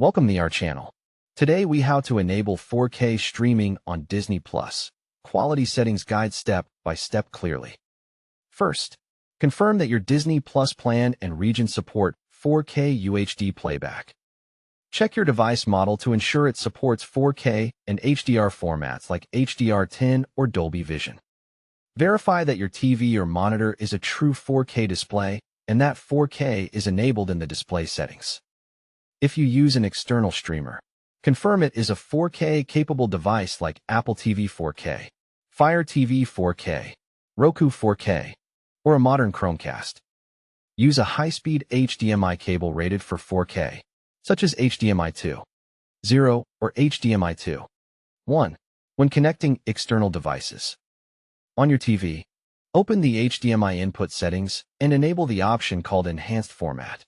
Welcome to our channel. Today we how to enable 4K streaming on Disney Plus. Quality settings guide step by step clearly. First, confirm that your Disney Plus plan and region support 4K UHD playback. Check your device model to ensure it supports 4K and HDR formats like HDR10 or Dolby Vision. Verify that your TV or monitor is a true 4K display and that 4K is enabled in the display settings. If you use an external streamer, confirm it is a 4K capable device like Apple TV 4K, Fire TV 4K, Roku 4K, or a modern Chromecast. Use a high-speed HDMI cable rated for 4K, such as HDMI 2.0 or HDMI 2.1, when connecting external devices. On your TV, open the HDMI input settings and enable the option called Enhanced Format,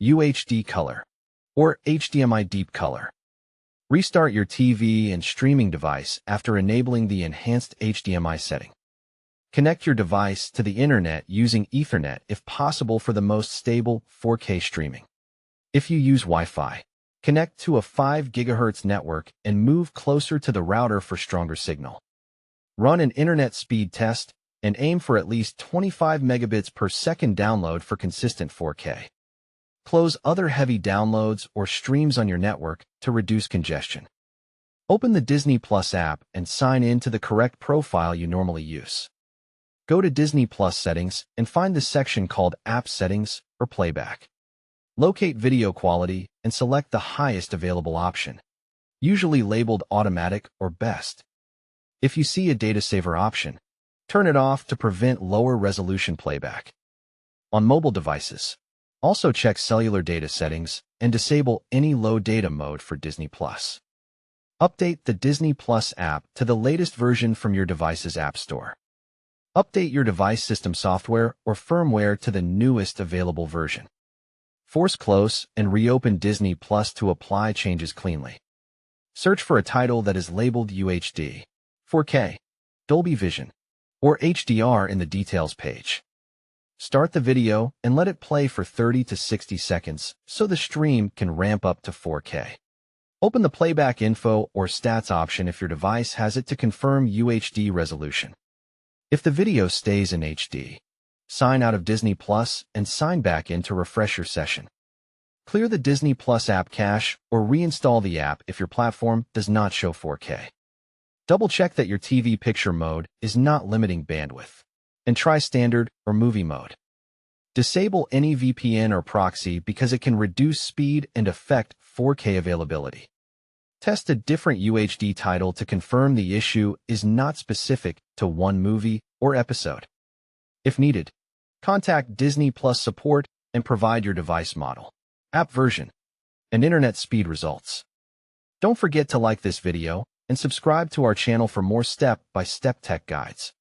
UHD Color, or HDMI Deep Color. Restart your TV and streaming device after enabling the enhanced HDMI setting. Connect your device to the internet using Ethernet if possible for the most stable 4K streaming. If you use Wi-Fi, connect to a 5 GHz network and move closer to the router for stronger signal. Run an internet speed test and aim for at least 25 megabits per second download for consistent 4K. Close other heavy downloads or streams on your network to reduce congestion. Open the Disney Plus app and sign in to the correct profile you normally use. Go to Disney Plus settings and find the section called App Settings or Playback. Locate video quality and select the highest available option, usually labeled Automatic or Best. If you see a data saver option, turn it off to prevent lower resolution playback. On mobile devices, also check cellular data settings and disable any low data mode for Disney Plus. Update the Disney Plus app to the latest version from your device's app store. Update your device system software or firmware to the newest available version. Force close and reopen Disney Plus to apply changes cleanly. Search for a title that is labeled UHD, 4K, Dolby Vision, or HDR in the details page. Start the video and let it play for 30 to 60 seconds so the stream can ramp up to 4K. Open the playback info or stats option if your device has it to confirm UHD resolution. If the video stays in HD, sign out of Disney Plus and sign back in to refresh your session. Clear the Disney Plus app cache or reinstall the app if your platform does not show 4K. Double-check that your TV picture mode is not limiting bandwidth, and try standard or movie mode. Disable any VPN or proxy because it can reduce speed and affect 4K availability. Test a different UHD title to confirm the issue is not specific to one movie or episode. If needed, contact Disney Plus support and provide your device model, app version, and internet speed results. Don't forget to like this video and subscribe to our channel for more step-by-step tech guides.